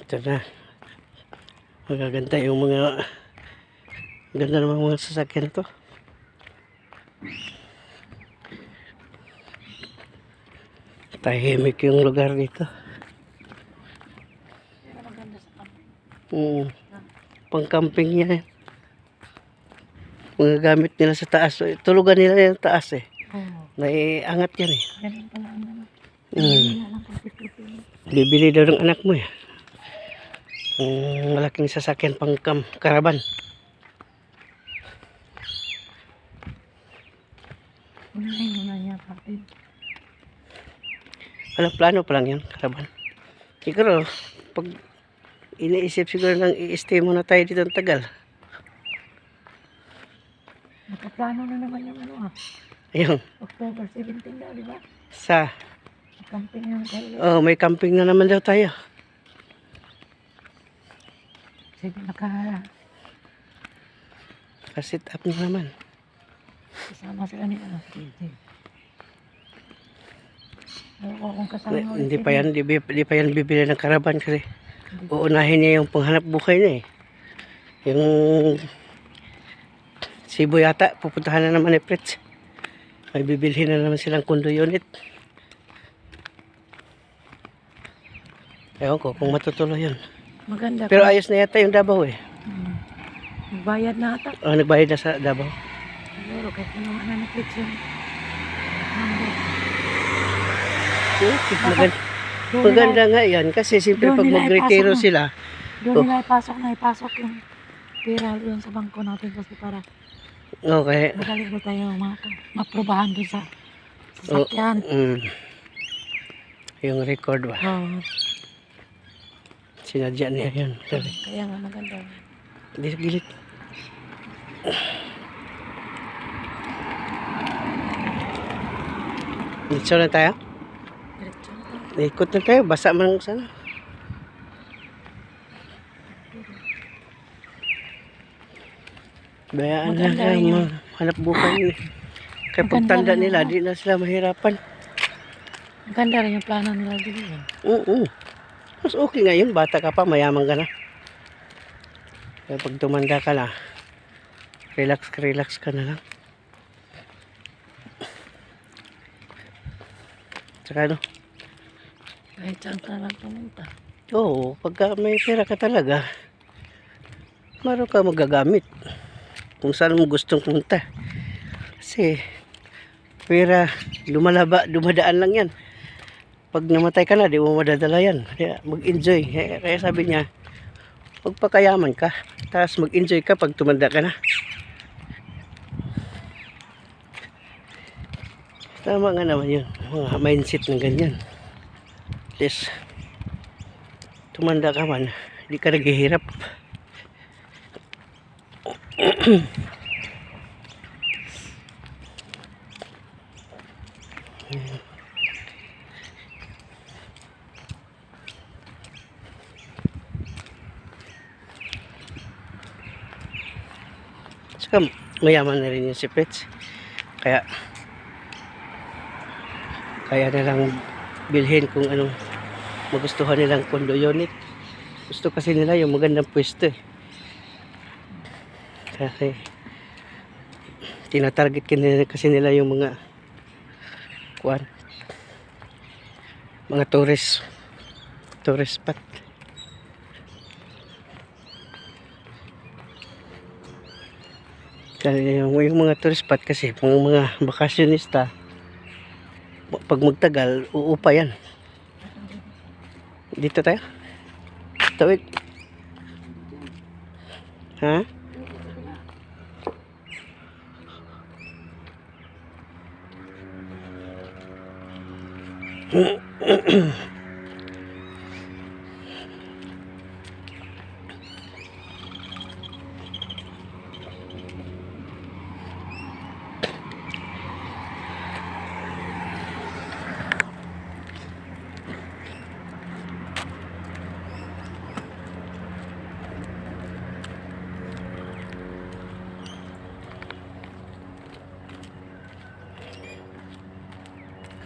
Ito na. Magaganda yung mga ganda ng mga sasakyan to. Tahimik yung lugar dito. Pang-camping yan. Mga gamit nila sa taas. Tulugan nila yung taas eh. Naiangat yan eh. Bibili daw ng anak mo eh. Malaking sasakyan pang karaban. Ano, plano pa lang yan, karaban. Siguro, pag iniisip siguro lang i-stay muna tayo dito ng tagal. Nakaplano na naman yung ano Ayun. October 17 daw, di ba? Sa? Camping na tayo. Oh, may camping na naman daw tayo. Sige, Naka-sit up na naman. Kasama sila ni ano. Kung kasama Hindi pa yan bibili ng karaban kasi uunahin niya yung panghanap buhay niya eh. Yung Cebu yata, pupuntahan na naman ni Fritz. May bibilhin na naman silang condo unit. Ewan ko kung matutuloy yun. Maganda. Pero ayos na yata yung Davao eh. Nagbayad na ata. Oh, nagbayad na sa Davao. Siguro kahit kinuha na ng Fritz yun. Maganda nga yan kasi siyempre pag mag-retiro sila. Doon nila ipasok yung pera doon sa bangko natin kasi para okay. madali ko tayo maprobahan doon sa sasakyan. Yung record ba? Sinadya niya yun. Kaya nga maganda. Hindi sa gilid. Diretso na tayo? Ikot na tayo, basa man sana. Bayaan na tayo, hanap buhay. Kaya pagtanda nila, di na sila mahirapan. Maganda rin yung plano nila dito. Mas okay ngayon, bata ka pa, mayaman ka na. Kaya pag tumanda ka na, relax ka na lang. Tsaka ano? Kahit saan ka lang pumunta. Oo, pagka may pera ka talaga, meron ka magagamit kung saan mo gustong pumunta. Kasi pera, dumadaan lang yan. Pag namatay ka na, di mo madadala yan. Kaya mag-enjoy. Kaya sabi niya, magpakayaman ka, tapos mag-enjoy ka pag tumanda ka na. Tama nga naman yun, mga mindset ng ganyan. Yes, tumanda ka man, hindi ka naghihirap. Saka mayaman na rin yung si Fritz. Kaya na lang bilhin kung anong magustuhan nilang condo unit. Gusto kasi nila yung magandang pwesto eh. Kasi tinatarget kasi nila yung mga tourist spot. Kasi yung mga tourist spot kasi mga bakasyonista, pag magtagal, uupa yan. Dito tayo? Tawid. Ha?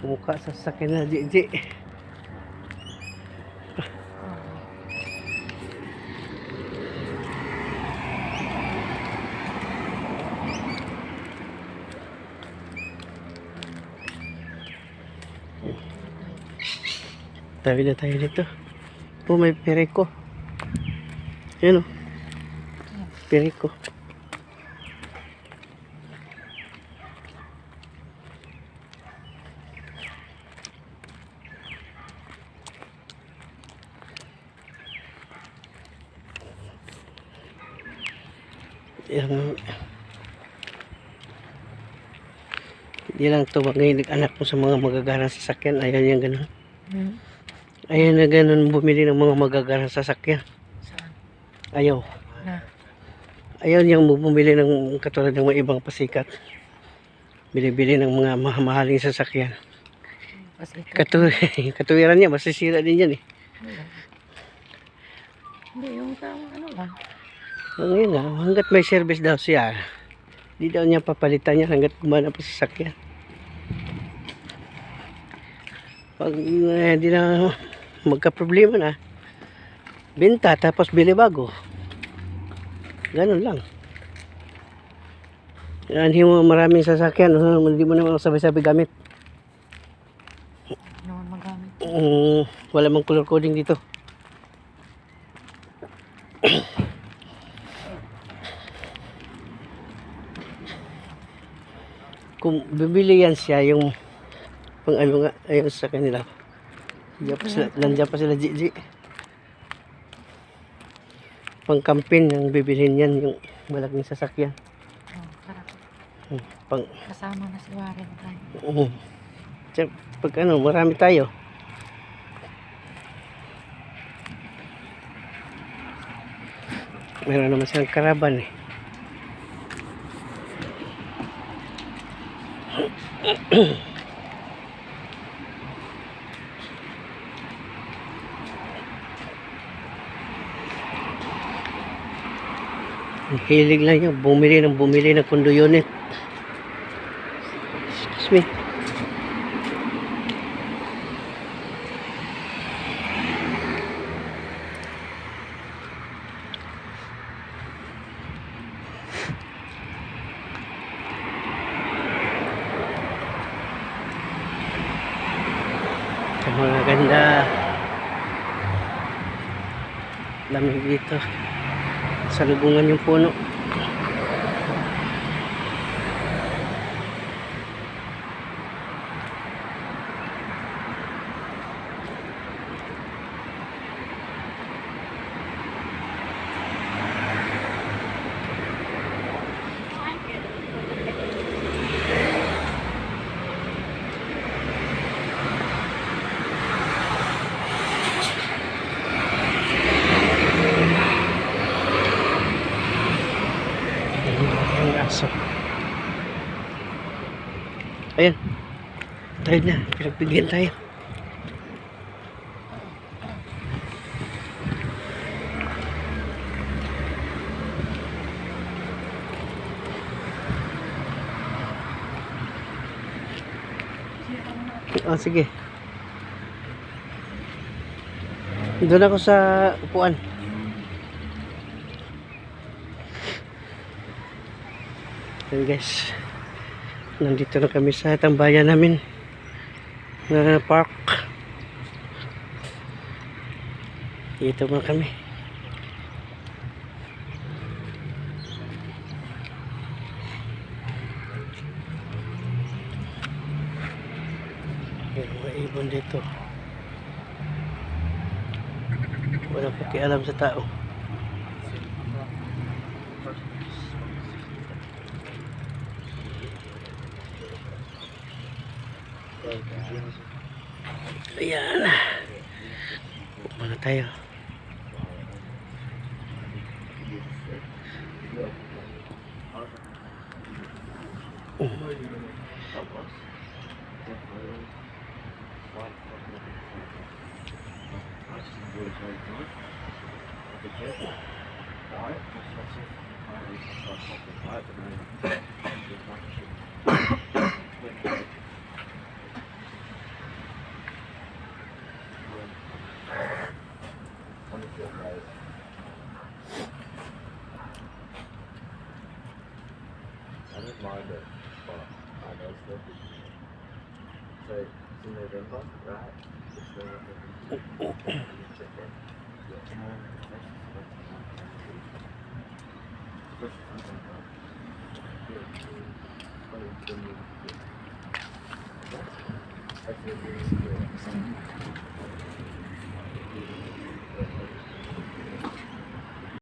Mukha sa sakin na Gigi. Tabi na tayo dito. Oh, may periko. Yan o. Periko. Yan. Hindi lang ito magaling anak mo sa mga magagarang sasakyan. Ayan yung ganun. Ayan na ganun bumili ng mga magagarang sasakyan. Saan? Ayaw. Na. Ayaw niyang bumili ng katulad ng mga ibang pasikat. Bili-bili ng mga mahaling sasakyan. Kasi Katuwiran niya, masisira din yan eh. hindi, yung tamang ano lang. Ngayon nga, hanggat may service daw siya, di daw niya papalitan niya hanggat gumana pa sa sasakyan. Pag di na magka-problema na, benta tapos bili bago. Ganun lang. Yan mo maraming sasakyan, hindi mo naman sabay-sabay gamit. Hindi naman magamit. Wala mang color coding dito. Kung bibili yan siya yung pang ano nga ayun sa kanila. Nandiyan pa sila Gigi. Pang campaign yung bibilhin yan yung malaking sasakyan. Sarap. Pang Kasama na si Warren tayo. pag ano marami tayo. Meron naman silang karaban eh. Hilig lang yun, bumili ng condo unit. Excuse me. Mga ganda. Lamig dito. Sa lubungan yung puno. Ang aso. Ayan. Tayo na. Pinagbigyan tayo. Oh, sige. Doon ako sa upuan. Ayan guys. Nandito na kami sa tambayan namin na park. Dito na kami. May mga ibon dito. Wala pakialam sa tao. Ayan. Pupunta na tayo. I don't mind it, but I know stuff is so